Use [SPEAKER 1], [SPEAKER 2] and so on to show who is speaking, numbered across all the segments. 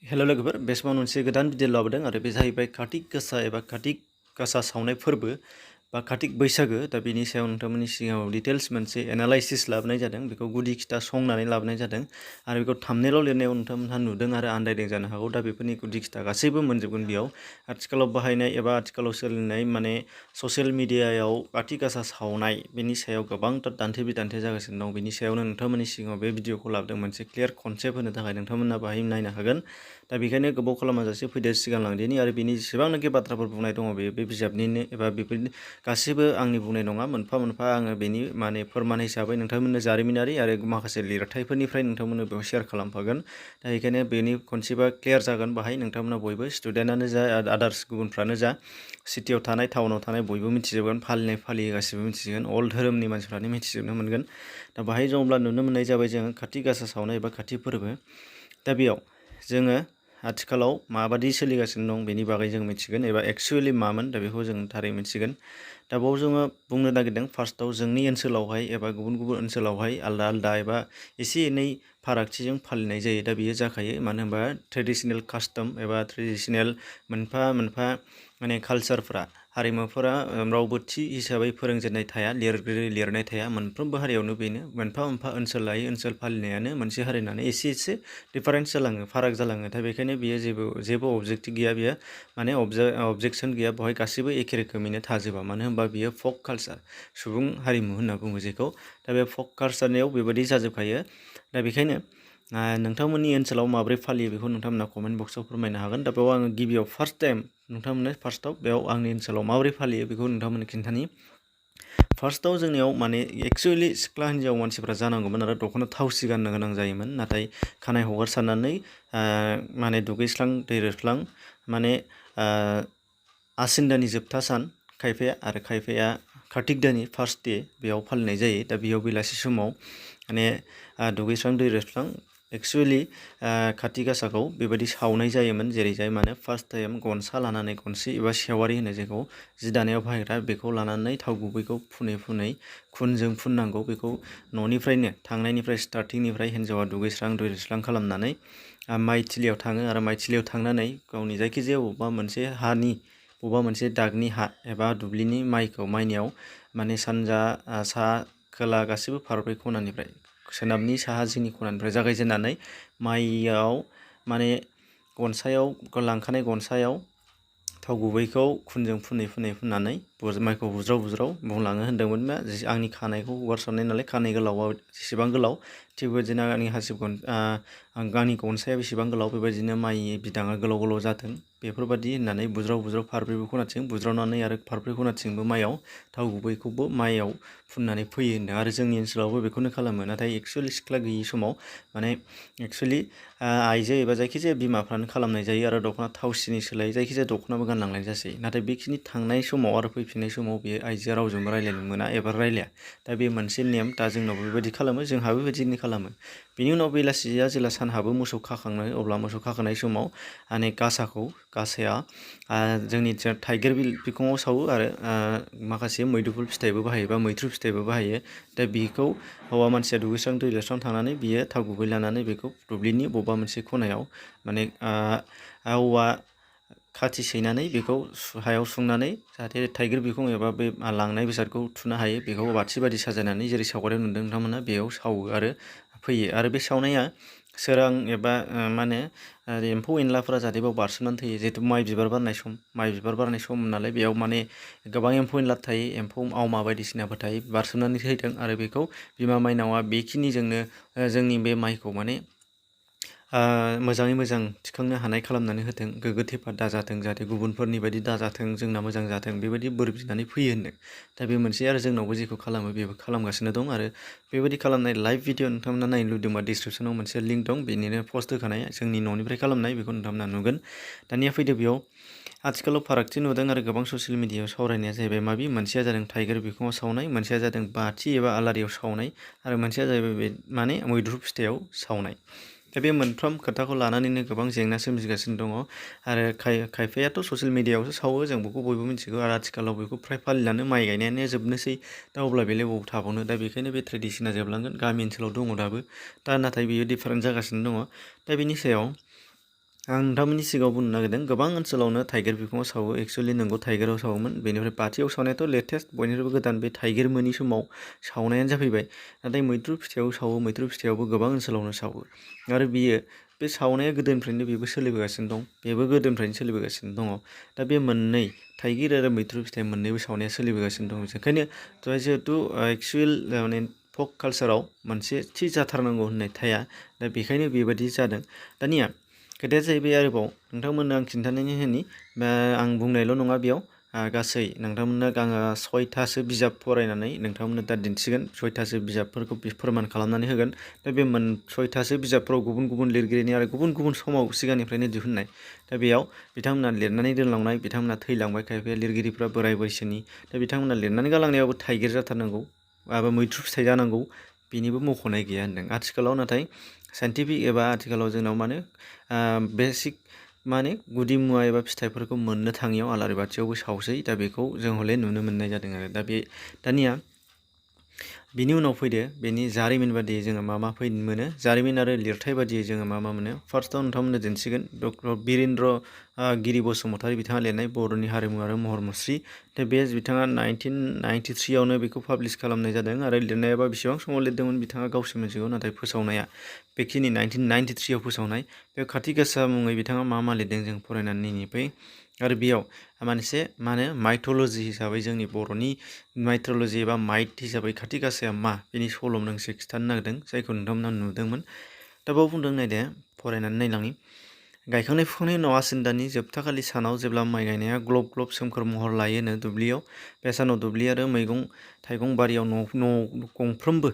[SPEAKER 1] हेल' लोगोफोर बे समाव मोनसे गोदान भिडिअ लाबोदों आरो बे जाहैबाय कार्तिक गासा एबा कार्तिक गासा सावनाय फोरबो बा कार्तिक बैसागो दा बेनि सायाव नोंथांमोननि सिगाङाव डिटेल्स मोनसे एनालाइसिस लाबोनाय जादों बेखौ गुदि खिथा संनानै लाबोनाय जादों आरो बेखौ थाम्बनेलाव लिरनायाव नोंथांमोनहा नुदों आरो आन्दायदों जानो हागौ दा बेफोरनि गुदि खिथा गासैबो मोनजोबगोन बेयाव आथिखालाव बाहायनाय एबा आथिखालाव सोलिनाय माने ससियेल मिडियायाव कार्तिक गासा सावनाय बेनि सायाव गोबांथार दान्थे बिदान्थे जागासिनो दं बेनि सायावनो नोंथांमोननि सिगाङाव बे भिडिअखौ लाबोदों मोनसे क्लियार कनसेप्ट होनो थाखाय नोंथांमोनहा बाहाय नायनो हागोन दा बेखायनो गोबाव खालामाजासे फैदो सिगांलांदिनि आरो बेनि जेसेबांनाखि बाथ्राफोर बुंनाय दङ बे बिजाबनिनो एबा बेफोरनि गासैबो आंनि बुंनाय नङा मोनफा मोनफा आङो बेनि माने फोरमान हिसाबै नोंथांमोननो जारिमिनारि आरो माखासे लिरथाइफोरनिफ्राय नोंथांमोननो बेखौ शेयार खालामफागोन दा बेखायनो बेनि कनसेप्टआ क्लियार जागोन बाहाय नोंथांमोना बयबो स्टुडेन्टआनो जा आदार्स गुबुनफ्रानो जा सिटियाव थानाय टाउनाव थानाय बयबो मिथिजोबगोन फालियो गासिबो मिथिजोबगोन अल धोरोमनि मानसिफ्रानो मिथिजोबनो मोनगोन दा बाहाय दङब्ला नुनो मोननाय जाबाय जोङो कार्तिक गासा सावनाय एबा कार्तिक फोरबो दा बेयाव जोङो आथिखालाव माबादि सोलिगासिनो दं बेनि बागै जों मिथिगोन एबा एक्चुवेलि मामोन दा बेखौ जों थारै मिथिगोन दा बाव जोङो बुंनो नागिरदों फार्स्टआव जोंनि ओनसोलावहाय एबा गुबुन गुबुन ओनसोलावहाय आलदा आलदा एबा एसे एनै फारागथिजों फालिनाय जायो दा बेयो जाखायो मानो होनबा ट्रेडिशनेल कास्टम एबा ट्रेडिशनेल मोनफा मोनफा माने कालचारफ्रा हारिमुफोरा रावबो थि हिसाबै फोरोंजेननाय थाया लिरनाय थाया मोनफ्रोमबो हारियावनो बेनो मोनफा मोनफा ओनसोल लायै ओनसोल फालिनायानो मोनसे हारिनानो एसे एसे डिफारेन्स जालाङो फाराग जालाङो दा बेखायनो बेयो जेबो अबजेक्टिभ गैया बेयो माने अबजेक्सन गैया बेवहाय गासैबो एखे रोखोमैनो थाजोबा मानो होनबा बियो फक कालचार सुबुं हारिमु होनना बुङो जेखौ दा बे फक कालचारनियाव बेबायदि जाजोबखायो दा बेखायनो नोंथांमोननि ओनसोलाव माबोरै फालियो बेखौ नोंथांमोना कमेन्ट बक्सआव फोरमायनो हागोन दा बेयाव आङो गिबियाव फार्स्ट टाइम नोंथांमोननो फार्स्टआव बेयाव आंनि ओनसोलाव माबोरै फालियो बेखौ नोंथांमोननो खिन्थानि फार्स्टआव जोंनियाव माने एक्चुवेलि सिख्ला हिन्जाव मानसिफ्रा जानांगौमोन आरो दख'ना थावसि गाननो गोनां जायोमोन नाथाय खानाय हगारसारनानै माने दुगैस्रां दैस्रां माने आसिन दाननि जोबथा सान खायफाया आरो खायफाया कार्तिक दाननि फार्स्ट डे बेयाव फालिनाय जायो दा बेयाव बेलासि समाव माने दुगैस्रां दैस्रां एक्चुवेलि कार्तिक गासाखौ बेबायदि सावनाय जायोमोन जेरैजाय माने फार्स्ट टाइम गनसा लानानै गनसि एबा सेवारि होनो जेखौ जि दानायाव बाहायग्रा बेखौ लानानै थाव गुबैखौ फुनै फुनै खुनजों फुननांगौ बेखौ न'निफ्रायनो थांनायनिफ्राय स्टार्टिंनिफ्राय हिन्जावा दुगैस्रां दैस्रां खालामनानै माइथिलियाव थाङो आरो माइथिलियाव थांनानै गावनि जायखिजाया बबेबा मोनसे हानि बबेबा मोनसे दागनि हा एबा दुब्लिनि माइनियाव माने सानजा सा खोला गासैबो फारब्रै खनानिफ्राय सोनाबनि साहा जिंनि खनानिफ्राय जागायजेननानै माइयाव माने गनसायाव लांखानाय गनसायाव थाव गुबैखौ खुनजों फुननानै माइखौ बुज्राव बुंलाङो होन्दोंमोनबा आंनि खानायखौ हगारसारनाय नालाय खानाय गोलावा जेसेबां गोलाव थिग बेबायदिनो आंनि आंनि गनसाया बेसेबां गोलाव बेबायदिनो माइ बिदाङा गोलाव जाथों बेफोरबायदि होननानै बुज्राव फारब्रैबो खनाथिं बुज्रावनानै आरो फारब्रै खनाथिंबो माइयाव थाव गुबैखौबो माइयाव फुननानै फैयो होन्दों आरो जोंनि ओनसोलावबो बेखौनो खालामो नाथाय एक्चुवेलि सिख्ला गैयि समाव माने एक्चुवेलि आइजो एबा जायखिजाया बिमाफ्रानो खालामनाय जायो आरो दख'ना थावसिनि सोलायै जायखिजाया दख'नाबो गानलांनाय जासै नाथाय बेखिनि थांनाय समाव आरो फैफिननाय समाव बे आइजोआ रावजोंबो रायज्लायनो मोना एबा रायलाया दा बे मोनसे नेम दा जोंनाव बेबायदि खालामो जोंहाबो बेबायदिनो खालामो बेनि उनाव बेलासिया जेला सान हाबो मोसौ खाखांनाय अब्ला मोसौ खाखांनाय समाव माने गासाया जोंनि थाइगिर बिखङाव सावो आरो माखासे मैदुफुल फिथाइबो बाहायो बा मैथ्रु फिथाइबो बाहायो दा बेखौ हौवा मानसिया दुगैस्रां दैस्रां थांनानै बियो थाव गुबै लानानै बेखौ दुब्लिनि बबेबा मोनसे खनायाव माने औवा खाथि सैनानै बेखौ हायाव सुंनानै जाहाथे थाइगिर बिखं एबा बे लांनाय बेसादखौ थुनो हायो बेखौ बाथि बायदि साजायनानै जेरै सावगारियाव नुदों नोंथांमोना बेयाव सावो आरो फैयो आरो बे सावनाया सोरां एबा मा होनो एम्फौ एनलाफोरा जाहाथे बेयाव बारसोमनानै थैयो जिहेतु माइ बिबार बारनाय सम नालाय बेयाव माने गोबां एम्फौ एनला थायो एम्फौ आवमा बायदिसिनाफोर थायो बारसोमनानै थैथों आरो बेखौ बिमा माइनावा बेखिनिजोंनो जोंनि बे माइखौ माने मोजाङै मोजां थिखांनो हानाय खालामनानै होथों गोग्गो थेफा दाजाथों जाहाथे गुबुनफोरनि बायदि दाजाथों जोंना मोजां जाथों बेबायदि बोर बिनानै फैयो होनदों दा बे मोनसे आरो जोंनावबो जेखौ खालामो बेबो खालामगासिनो दं आरो बेबायदि खालामनाय लाइभ भिडिअ नोंथांमोना नायनो लुबैदोंबा डिसक्रिपसनाव मोनसे लिंक दं बेनिनो पस्ट होखानाय जोंनि न'निफ्राय खालामनाय बेखौ नोंथांमोना नुगोन दानिया फैदो बेयाव आथिखालाव फारागथि नुदों आरो गोबां ससियेल मिडियायाव सावरायनाया जाहैबाय मोनसेया जादों थाइगिर बिखङाव सावनाय मोनसेया जादों बाथि एबा आलारियाव सावनाय आरो मोनसेया जाहैबाय माने मैद्रु फिथाइयाव सावनाय दा बे मोनफ्रोम खोथाखौ लानानैनो गोबां जेंना सोमजिगासिनो दङ आरो खायफायाथ' ससियेल मिडियायावसो सावो जों बेखौ बयबो मिथिगौ आरो आथिखालाव बेखौ फ्राय फालिनानै माइ गायनायानो जोबनोसै दा अब्ला बेलाय बबाव थाबावनो दा बेखायनो बे ट्रेडिसना जोबलांगोन गामि ओनसोलाव दङ दाबो दा नाथाय बेयो डिफारेन्ट जागासिनो दङ दा बेनि सायाव आं नोंथांमोननि सिगाङाव बुंनो नागिरदों गोबां ओनसोलावनो थाइगिर बिखङाव सावो एक्सुवेलि नोंगौ थाइगिराव सावोमोन बेनिफ्राय बाथियाव सावनायाथ' लेटेस्ट बयनिख्रुइबो गोदान बे थाइगिर मोनि समाव सावनायानो जाफैबाय नाथाय मैथ्रु फिथाइयाव सावो मैथ्रु फिथाइयावबो गोबां ओनसोलावनो सावो आरो बियो बे सावनाया गोदोनिफ्रायनो बेबो सोलिबोगासिनो दं बेबो गोदोनिफ्रायनो सोलिबोगासिनो दङ दा बे मोननै थाइगिर आरो मैथ्रु फिथाइ मोननैबो सावनाया सोलिबोगासिनो दं ओंखायनो जिहेथु एक्सुवेल माने फक कालसाराव मोनसे थि जाथारनांगौ होननाय थाया दा बेखायनो बेबायदि जादों दानिया खोथाया जाहैबाय आरोबाव नोंथांमोननो आं खिन्थानायनि होनि आं बुंनायल' नङा बेयाव गासै नोंथांमोननो आङो 6थासो बिजाब फरायनानै नोंथांमोननो दा दिन्थिगोन 6थासो बिजाबफोरखौ फोरमान खालामनानै होगोन दा बे 6थासो बिजाबफोराव गुबुन गुबुन लिरगिरिनि आरो गुबुन गुबुन समाव सिगांनिफ्रायनो दिहुननाय दा बेयाव बिथांमोना लिरनानै दोनलांनाय बिथांमोना थैलांबाय खायफाया लिरगिरिफ्रा बोराय बैसोनि दा बिथांमोना लिरनानै गालांनायावबो थाइगिर जाथारनांगौ आरो मैथ्रु फिथाइ जानांगौ बेनिबो मख'नाय गैया होनदों आथिखालाव नाथाय साइन्टिफिक एबा आथिखालाव जोंनाव माने बेसिक माने गुदि मुवा एबा फिथाइफोरखौ मोननो थाङियाव आलारि बाथियावबो सावसै दा बेखौ जों हले नुनो मोननाय जादों आरो दा बे दानिया बिनि उनाव फैदो बेनि जारिमिन बादियै जोङो मा मोनो जारिमिन आरो लिरथाइ बादियै जोङो मा मोनो फार्स्टआव नोंथांमोननो दिन्थिगोन डक्टर वीरेन्द्र गिरि बसुमतारी बिथाङा लिरनाय बर'नि हारिमु आरो महर मुस्रि दा बे बिथाङा 1993आवनो बेखौ पाब्लिश खालामनाय जादों आरो लिरनायाबा बेसेबां समाव लिरदोंमोन बिथाङा गावसो मिथिगौ नाथाय फोसावनाया बेखिनि 1993आव फोसावनाय बे खाथि गासा मुङै बिथाङा मा लिरदों जों फरायनानै नायनि आरो बेयाव मोनसे मा होनो माइथ'ल'जि हिसाबै जोंनि बर'नि माइथ'ल'जि एबा माइथ हिसाबै खाथि गासाया मा बेनि सल' मोनसे खिन्थानो नागिरदों जायखौ नोंथांमोना नुदोंमोन दा बाव बुंदों नायदे फरायनानै नायलांनि गायखांनाय फुखांनायनि उनाव आसिन दाननि जोबथा खालि सानाव जेब्ला माइ गायनाया ग्लब ग्लब सोमखोर महर लायोनो दुब्लियाव बे सानाव दुब्लि आरो मैगं थाइगं बारियाव न' गंफ्रोमबो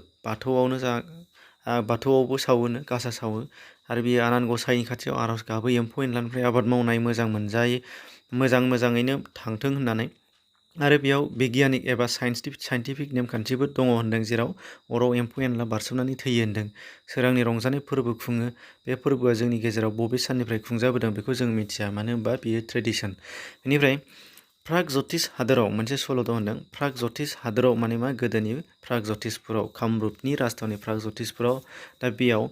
[SPEAKER 1] बाथौआवबो सावोनो गासा सावो आरो बेयो आनान गसाइनि खाथियाव आर'ज गाबो एम्फौ एनलानिफ्राय आबाद मावनाय मोजाङैनो थांथों होननानै आरो बेयाव बिगियानिक एबा साइन्टिफिक नेमखान्थिबो दङ होनदों जेराव अराव एम्फौ एनला बारसोमनानै थैयो होनदों सोरांनि रंजानाय फोरबो खुङो बे फोरबोआ जोंनि गेजेराव बबे साननिफ्राय खुंजाबोदों बेखौ जों मिथिया मानो होनबा बेयो ट्रेडिसन बेनिफ्राय प्रागज्यतिष हादोराव मोनसे सल' दं होनदों प्रागज्यतिष हादोराव माने मा गोदोनि प्रागज्यतिषपुराव कामरुपनि राजधानि प्रागज्यतिषपुराव दा बेयाव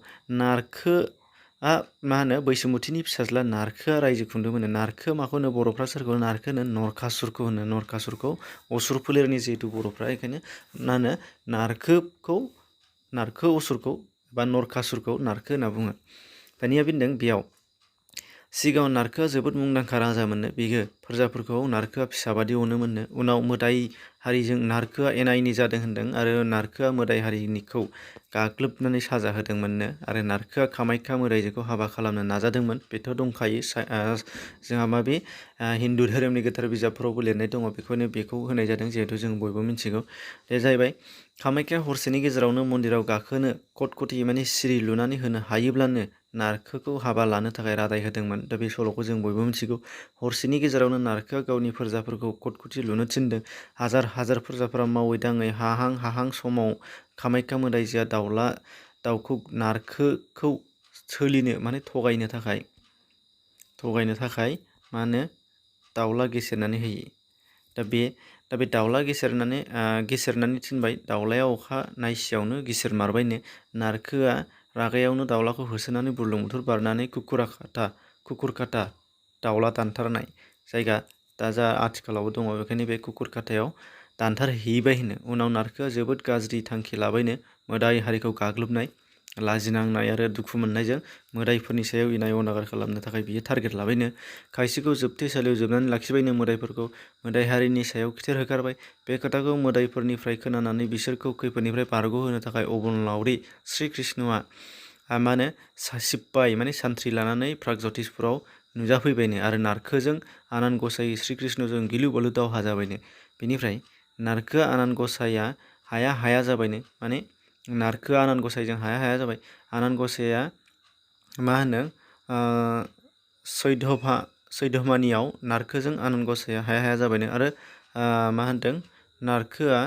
[SPEAKER 1] नारखोआ मा होनो बैसोमुथिनि फिसाज्ला नारखोआ रायजो खुंदोंमोन नारखो माखौ होनो बर'फ्रा सोरखौ नारखो होनो नरखासुरखौ होनो नरखासुरखौ असुर फोलेरनि जिहेतु बर'फ्रा बेखायनो मा होनो नारखो असुरखौ बा नरखासुरखौ नारखो होनना बुङो दानिया बुंदों बेयाव सिगाङाव नारखोआ जोबोद मुंदांखा राजामोननो बेयो फोरजाफोरखौ नारखोआ फिसाबादि अनोमोननो उनाव मोदाय हारिजों नारखोआ एना एनि जादों होनदों आरो नारखोआ मोदाय हारिनिखौ गाग्लोबनानै साजा होदोंमोननो आरो नारखोआ कामाख्या मोदायजोखौ हाबा खालामनो नाजादोंमोन बेथ' दंखायो जोंहा माबे हिन्दु धोरोमनि गोथार बिजाबफोरावबो लिरनाय दङ बेखौ होनाय जादों जिहेतु जों बयबो मिथिगौ बे जाहैबाय कामाख्या हरसेनि गेजेरावनो मन्दिराव गाखोनो कटकटि माने सिरि लुनानै होनो हायोब्लानो नारखोखौ हाबा लानो थाखाय रादाय होदोंमोन दा बे सल'खौ जों बयबो मिथिगौ हरसेनि गेजेरावनो नारखोआ गावनि फोरजाफोरखौ कटकटि लुनो थिनदों हाजार फोरजाफोरा मावै दाङै हाहां समाव कामाख्या मोदायजोआ दाउखौ नारखोखौ सोलिनो माने थगायनो थाखाय मा होनो दाउला गेसेरनानै होयो दा बे दाउला गेसेरनानै थिनबाय दाउलाया अखा नायसियावनो गिसेरमारबायनो नारखोआ रागायावनो दाउलाखौ होसोनानै बुरलुंबुथुर बारनानै कुकुरकाटा दाउला दानथारनाय जायगा दा जा आथिखालावबो दङ बेखायनो बे कुकुरकाटायाव दानथारहैबाय होनो उनाव नारखोआ जोबोद गाज्रि थांखि लाबायनो मोदाय हारिखौ गाग्लोबनाय लाजिनांनाय आरो दुखु मोननायजों मोदायफोरनि सायाव इनाय अनागार खालामनो थाखाय बियो टारगेट लाबायनो खायसेखौ जोबथेसालियाव जोबनानै लाखिबायनो मोदायफोरखौ मोदाय हारिनि सायाव खिथेर होखारबाय बे खोथाखौ मोदायफोरनिफ्राय खोनानानै बिसोरखौ खैफोदनिफ्राय बारग'होनो थाखाय अबंलावरि श्री कृष्णआ मा होनो सिप्पाइ माने सान्थ्रि लानानै प्रागज्यतिषपुराव नुजाफैबायनो आरो नारखोजों आनान गसाइ श्री कृष्णजों गिलु बालु दावहा जाबायनो बेनिफ्राय नारखोआ आनान गसाइया हाया जाबायनो माने नारखोआ आनान गसाइजों हाया जाबाय आनान गसाइया मा होनो सैधमानियाव नारखोजों आनान गसाइया हाया जाबायनो आरो मा होनदों नारखोआ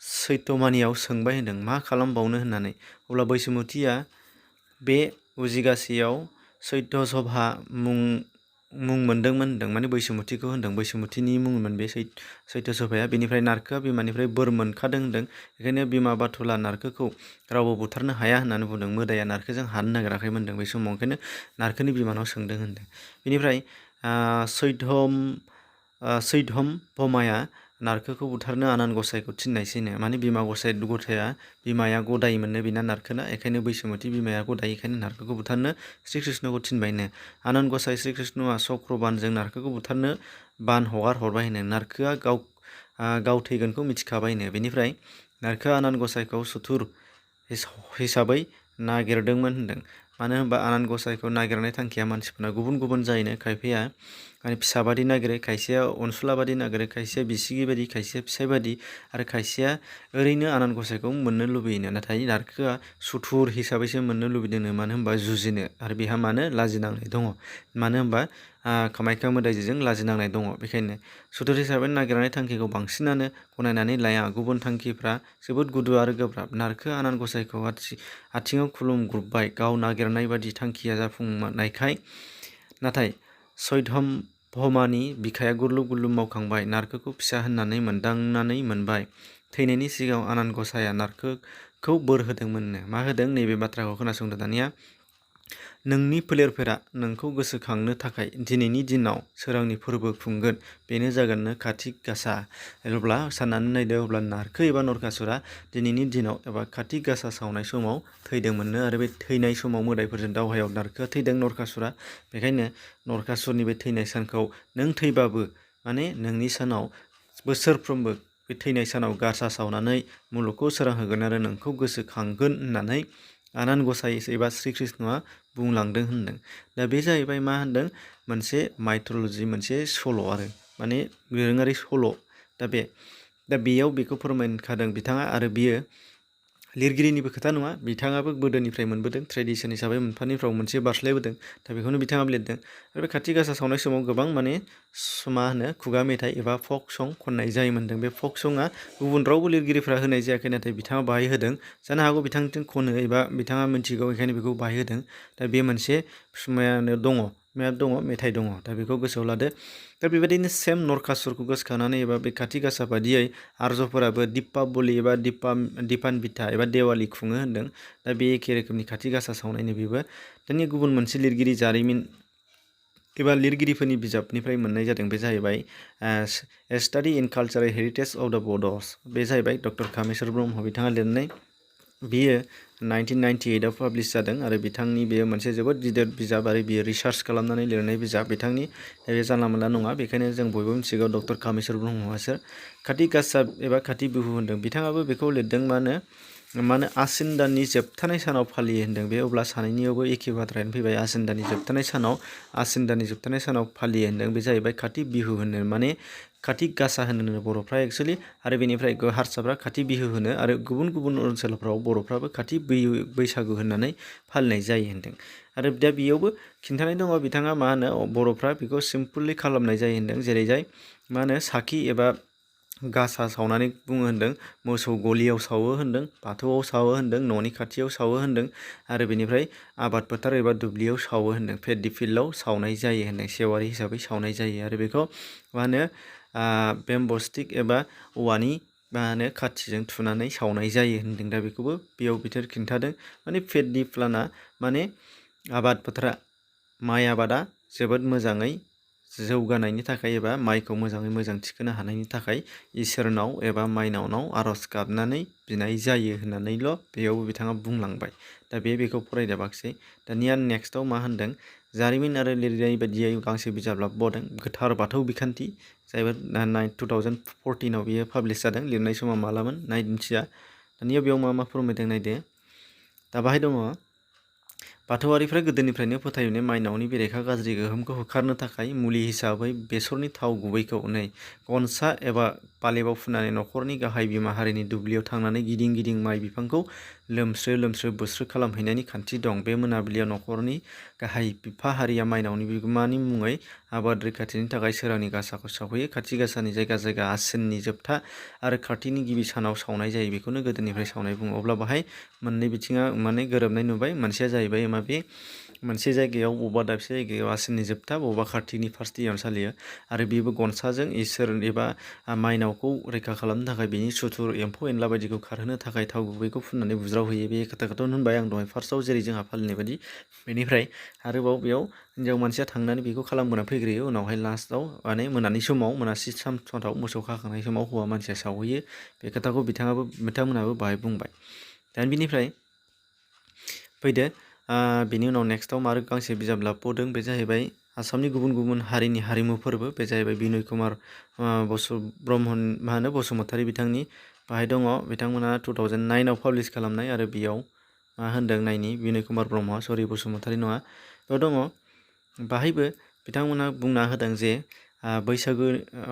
[SPEAKER 1] सैथमानियाव सोंबाय होनदों मा खालामबावनो होननानै अब्ला बैसोमुथिया बे उजिगासेयाव सैध्यसभा मुं मुं मोन्दोंमोन होन्दों माने बैसोमुथिखौ होन्दों बैसोमुथिनि मुंमोन बे सैत्य सभाया बेनिफ्राय नारखोआ बिमानिफ्राय बोर मोनखादों होन्दों बेखायनो बिमा बाथुला नारखोखौ रावबो बुथारनो हाया होननानै बुंदों मोदाया नारखोजों हानो नागिराखैमोन होन्दों बे समाव ओंखायनो नारखोनि बिमानाव सोंदों होन्दों बेनिफ्राय सैधम भमाया नारखोखौ बुथारनो आनान गसाइखौ थिननायसैनो माने बिमा गसाया बिमाया गदाय मोननो बिना नारखोना बेखायनो बैसोमुथि बिमाया गदाय बेखायनो नारखोखौ बुथारनो श्री कृष्णखौ थिनबायनो आनान गसाइ श्री कृष्णआ चक्रबानजों नारखोखौ बुथारनो बान हरबायनो नारखोआ गाव थैगोनखौ मिथिखाबायनो बेनिफ्राय नारखोआ आनान गसाइखौ सुथुर हिसाबै नागिरदोंमोन होन्दों मानो होनबा आनान गसाइखौ नागिरनाय थांखिया मानसिफोरना गुबुन गुबुन जायोनो खायफाया माने फिसाबादि नागिरो खायसेया अनसुलाबादि नागिरो खायसेया बिसिगि बादि खायसेया फिसाय बादि आरो खायसेया ओरैनो आनान गसाइखौ मोननो लुबैयोनो नाथाय नारखोआ सुथुर हिसाबैसो मोननो लुबैदोंनो मानो होनबा जुजिनो आरो बेहा मानो लाजिनांनाय दङ मानो होनबा कामाख्या मोदायजों लाजिनांनाय दङ बेखायनो सुथुर हिसाबै नागिरनाय थांखिखौ बांसिनानो गनायनानै लाया गुबुन थांखिफ्रा जोबोद गुदु आरो गोब्राब नारखो आनान गसाइखौ आथिङाव खुलुमग्रुबबाय गाव नागिरनाय बादि थांखिया जाफुंनायखाय नाथाय सैधम भमानि बिखाया गुरलुब गुरलुब मावखांबाय नारखोखौ फिसा होननानै मोनदांनानै मोनबाय थैनायनि सिगाङाव आनान गसाइया नारखोखौ बोर होदोंमोननो मा होदों नैबे बाथ्राखौ खोनासंदो दानिया नोंनि फोलेरफोरा नोंखौ गोसोखांनो थाखाय दिनैनि दिनाव सोरांनि फोरबो खुंगोन बेनो जागोननो कार्तिक गासा अब्ला साननानै नायदो अब्ला नारखो एबा नरकासुरा दिनैनि दिनाव एबा कार्तिक गासा सावनाय समाव थैदोंमोननो आरो बे थैनाय समाव मोदायफोरजों दावहायाव नारखोआ थैदों नरकासुरा बेखायनो नरकासुरनि बे थैनाय सानखौ नों थैबाबो माने नोंनि सानाव बोसोरफ्रोमबो बे थैनाय सानाव गासा सावनानै मुलुगखौ सोरां होगोन आरो नोंखौ गोसोखांगोन होननानै आनान गसाइ एबा श्री कृष्णआ बुंलांदों होनदों दा बे जाहैबाय मा होनदों मोनसे माइथल'जि मोनसे सल' आरो माने दोरोङारि सल' दा बेयाव बेखौ फोरमायखादों बिथाङा आरो बियो लिरगिरिनिबो खोथा नङा बिथाङाबो गोदोनिफ्राय मोनबोदों ट्रेडिसन हिसाबै मोनफानिफ्राव मोनसे बारस्लायबोदों दा बेखौनो बिथाङा लिरदों आरो बे कार्तिक गासा सावनाय समाव गोबां माने मा होनो खुगा मेथाइ एबा फक सं खननाय जायोमोनदों बे फक सङा गुबुन रावबो लिरगिरिफ्रा होनाय जायाखै नाथाय बिथाङा बाहाय होदों जानो हागौ बिथांजों खनो एबा बिथाङा मिथिगौ बेखायनो बेखौ बाहाय होदों दा बे मोनसे दङ मेथाइ दङ दा बेखौ गोसोआव लादो दा बेबायदिनो सेम नरकासुरखौ गोसोखांनानै एबा बे कार्तिक गासा बादियै आर्यफोराबो दिपाबलि एबा दिपानबिथा एबा देवालि खुङो होन्दों दा बे एखे रोखोमनि कार्तिक गासा सावनायनि बेबो दानि गुबुन मोनसे लिरगिरि जारिमिन एबा लिरगिरिफोरनि बिजाबनिफ्राय मोननाय जादों बे जाहैबाय a study in cultural heritage of the Bodos बे जाहैबाय डक्टर कामेस्वर ब्रह्म बिथाङा लिरनाय बियो 1998आव पाब्लिश जादों आरो बिथांनि बेयो मोनसे जोबोद गिदिर बिजाब आरो बियो रिसार्च खालामनानै लिरनाय बिजाब बिथांनि जानला मोनला नङा बेखायनो जों बयबो मिथिगौ डक्टर कामेस्वर ब्रह्मआसो कार्तिक गासा एबा कार्तिक बिहु होन्दों बिथाङाबो बेखौ लिरदों मानो आसिन दाननि जोबथानाय सानाव फालियो होन्दों बे अब्ला सानैनियावबो एखे बाथ्रायानो फैबाय आसिन दाननि जोबथानाय सानाव फालियो होन्दों बे जाहैबाय कार्तिक बिहु होनो माने कार्तिक गासा होनो बर'फ्रा एक्सुवेलि आरो बेनिफ्राय हारसाफ्रा कार्तिक बिहु होनो आरो गुबुन गुबुन ओनसोलफ्राव बर'फ्राबो कार्तिक बैसागु होननानै फालिनाय जायो होन्दों आरो दा बेयावबो खिन्थानाय दङ बिथाङा मा होनो बर'फ्रा बेखौ सिम्पोलि खालामनाय जायो होन्दों जेरैजाय मा होनो साखि एबा गासा सावनानै बुङो होन्दों मोसौ गलियाव सावो होन्दों बाथौआव सावो होन्दों न'नि खाथियाव सावो होन्दों आरो बेनिफ्राय आबाद फोथार एबा दुब्लियाव सावो होन्दों पेडि फिल्डआव सावनाय जायो होन्दों सेवारि हिसाबै सावनाय जायो आरो बेखौ मा होनो बेम्ब' स्टिक एबा औवानि मा होनो खाथिजों थुनानै सावनाय जायो होन्दों दा बेखौबो बेयाव बिथोर खिन्थादों माने पेडि प्लान्टआ माने आबाद फोथारा माइ आबादा जोबोद मोजाङै जौगानायनि थाखाय एबा माइखौ मोजाङै मोजां थिखोनो हानायनि थाखाय इसोरनाव एबा माइनावनाव आर'ज गाबनानै बिनाय जायो होननानैल' बेयावबो बिथाङा बुंलांबाय दा बेखौ फरायदाबाखसै दानिया नेक्स्टआव मा होनदों जारिमिन आरो लिरनाय बायदियै गांसे बिजाब लाबोबावदों गोथार बाथौ बिखान्थि जायबो 2014आव बियो पाब्लिश जादों लिरनाय समाव मालामोन मिथिया दानिया बेयाव मा फोरमायदों नायदो दा बाहाय दङ बाथौआरिफ्रा गोदोनिफ्रायनो फोथायनाय माइनावनि बेरेखा गाज्रि गोहोमखौ होखारनो थाखाय मुलि हिसाबै बेसरनि थाव गुबैखौ गनसा एबा बालेबाव फुननानै न'खरनि गाहाय बिमा हारिनि दुब्लियाव थांनानै गिदिं गिदिं माइ बिफांखौ लोमस्रो बुस्रो खालामहैनायनि खान्थि दं बे मोनाबिलियाव न'खरनि गाहाय बिफा हारिया माइनावनि बिगोमानि मुङै आबाद रैखाथिनि थाखाय सोरांनि गासाखौ सावहैयो कार्तिक गासानि जायगा आसिननि जोबथा आरो कार्तिकनि गिबि सानाव सावनाय जायो बेखौनो गोदोनिफ्राय सावनाय बुङो अब्ला बाहाय मोननै बिथिङा माने गोरोबनाय नुबाय मोनसेया जाहैबाय बे मोनसे जायगायाव बबेबा दाबसे जायगायाव आसिननि जोबथा बबेबा कार्तिकनि फार्स्ट दिनाव सालियो आरो बेबो गनसाजों इसोर एबा माइनावखौ रैखा खालामनो थाखाय बिनि सुथुर एम्फौ एनला बायदिखौ खारहोनो थाखाय थाव गुबैखौ फुननानै बुज्रावहैयो बे खोथाखौथ' होनबाय आं दहाय फार्स्टआव जेरै जोंहा फालिनाय बायदि बेनिफ्राय आरोबाव बेयाव हिन्जाव मानसिया थांनानै बेखौ खालामबोना फैग्रोयो उनावहाय लास्टआव माने मोनानि समाव मोनासि सानथाव मोसौ खाखांनाय समाव हौवा मानसिया सावहैयो बे खोथाखौ बिथांमोनहाबो बाहाय बुंबाय दा बिनिफ्राय फैदो बिनि उनाव नेक्स्टआव मारो गांसे बिजाब लाबोदों बे जाहैबाय आसामनि गुबुन गुबुन हारिनि हारिमु फोरबो बे जाहैबाय बिनय कुमार ब्रह्म मा होनो बसुमतारी बिथांनि बाहाय दङ बिथांमोना 2009 आव पाब्लिश खालामनाय आरो बेयाव मा होनदों नायनि बिनय कुमार ब्रह्म सरि बसुमतारी नङा बेयाव दङ बाहायबो बिथांमोना बुंना होदों जे बैसागु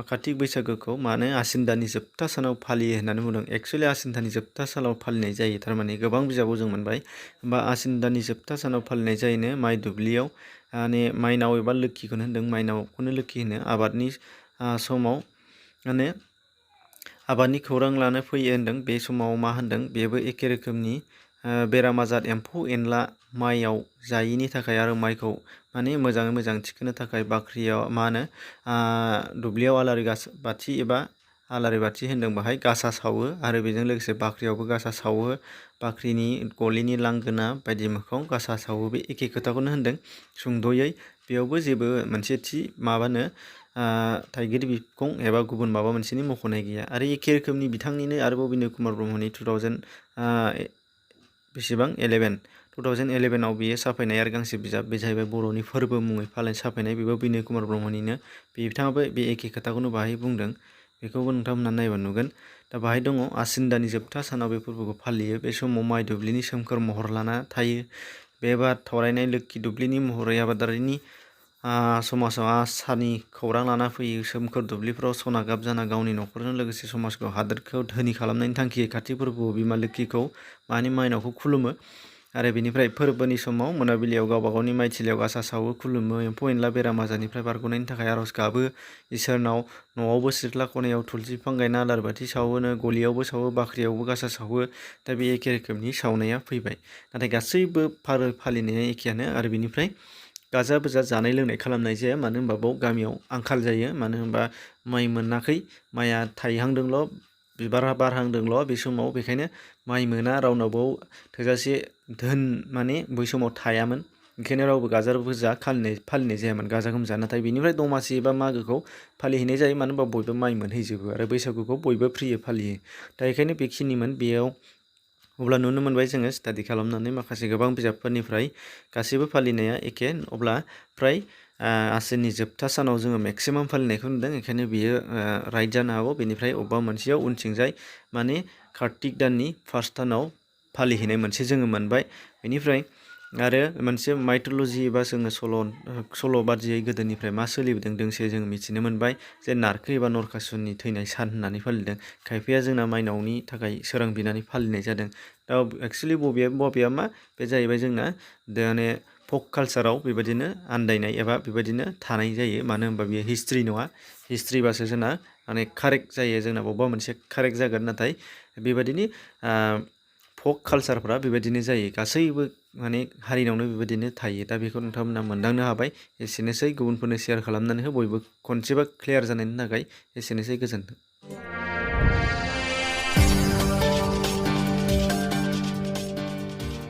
[SPEAKER 1] कार्तिक बैसागोखौ मानो आसिन दाननि जोबथा सानाव फालियो होननानै बुंदों एक्सुवेलि आसिन दाननि जोबथा सानाव फालिनाय जायो थारमाने गोबां बिजाबाव जों मोनबाय होमबा आसिन दाननि जोबथा सानाव फालिनाय जायोनो माइ दुब्लियाव माने माइनाव एबा लोखिखौनो होनदों माइनावखौनो लोखि होनो आबादनि समाव माने आबादनि खौरां लानो फैयो होनदों बे समाव मा होनदों बेबो एखे रोखोमनि बेराम आजार एम्फौ एनला माइयाव जायिनि थाखाय आरो माइखौ माने मोजाङै मोजां थिखोनो थाखाय बाख्रियाव मा होनो दुब्लियाव आलारि बाथि एबा आलारि बाथि होनदों बाहाय गासा सावो आरो बेजों लोगोसे बाख्रियावबो गासा सावो बाख्रिनि गलिनि लांगोना बायदि मोखाङाव गासा सावो बे एखे खोथाखौनो होनदों सुंद'यै बेयावबो जेबो मोनसे थि माबानो थाइगिर बिखं एबा गुबुन माबा मोनसेनि मख'नाय गैया आरो एखे रोखोमनि बिथांनिनो आरोबाव बिनय कुमार ब्रह्मनि 2011 आव बियो साफायनाय आरो गांसे बिजाब बे जाहैबाय बर'नि फोरबो मुङै साफायनाय बेबो बिनय कुमार ब्रह्मनिनो बिथाङाबो बे एखे खोथाखौनो बाहाय बुंदों बेखौबो नोंथांमोनहा नायबा नुगोन दा बाहाय दङ आसिन दाननि जोबथा सानाव बे फोरबोखौ फालियो बे समाव माइ दुब्लिनि सोमखोर महर लाना थायो बे बार थरायनाय लोखि दुब्लिनि महरै आबादारिनि समाजाव आसानि खौरां लाना फैयो सोमखोर दुब्लिफ्राव सना गाब जाना गावनि न'खरजों लोगोसे समाजखौ हादोरखौ धोनि खालामनायनि थांखियै कार्तिक फोरबोआव बिमा लोखिखौ माने माइनावखौ खुलुमो आरो बेनिफ्राय फोरबोनि समाव मोनाबिलियाव गावबा गावनि माइथिलियाव गासा सावो खुलुमो एम्फौ एनला बेराम आजारनिफ्राय बारग'नायनि थाखाय आर'ज गाबो इसोरनाव न'आवबो सिथ्ला खनायाव थुलसि बिफां गायना आलारि बाथि सावोनो गलियावबो सावो बाख्रियावबो गासा सावो दा बे एखे रोखोमनि सावनाया फैबाय नाथाय गासैबो फालिनाया एखेयानो आरो बेनिफ्राय गाजा बुजा जानाय लोंनाय खालामनाय जाया मानो होनबा बाव गामियाव आंखाल जायो मानो होनबा माइ मोनाखै माइया थाइहांदोंल' बिबारा बारहांदोंल' बे समाव बेखायनो माइ मोना रावनावबो थोजासे धोन माने बै समाव थायामोन ओंखायनो रावबो गाजा बुजा फालिनाय जायामोन गाजा गोमजा नाथाय बेनिफ्राय दमासि एबा मागोखौ फालिहैनाय जायो मानो होनबा बयबो माइ मोनहैजोबो आरो बैसागुखौ बयबो फ्रियै फालियो दा बेखायनो बेखिनिमोन बेयाव अब्ला नुनो मोनबाय जोङो स्टाडि खालामनानै माखासे गोबां बिजाबफोरनिफ्राय गासैबो फालिनाया एखे अब्ला फ्राय आसिननि जोबथा सानाव जोङो मेक्सिमाम फालिनायखौ नुदों बेखायनो बियो राइट जानो हागौ बेनिफ्राय अबेबा मोनसेयाव उनथिंजाय माने कार्तिक दाननि फार्स्ट दानाव फालिहैनाय मोनसे जोङो मोनबाय बेनिफ्राय आरो मोनसे माइथल'जि एबा जोङो सल' बादियै गोदोनिफ्राय मा सोलिबोदों दोंसे जों मिथिनो मोनबाय जे नारखो एबा नरकासुरनि थैनाय सान होननानै फालिदों खायफाया जोंना माइनावनि थाखाय सोरां बिनानै फालिनाय जादों दा एक्सुवेलि बबेया मा बे जाहैबाय जोंना माने फक कालसाराव बेबायदिनो आन्दायनाय एबा बेबायदिनो थानाय जायो मानो होनबा बेयो हिस्ट्रि नङा हिस्ट्रिबासो जोंना माने कारेक्ट जायो जोंना बबेबा मोनसे कारेक्ट जागोन नाथाय बेबायदिनो फक कालसारफ्रा बेबायदिनो जायो गासैबो माने हारिनावनो बेबायदिनो थायो दा बेखौ नोंथांमोना मोनदांनो हाबाय एसेनोसै गुबुनफोरनो शेयार खालामनानै हो बयबो खनसेबा क्लियार जानायनि थाखाय एसेनोसै गोजोन्थों।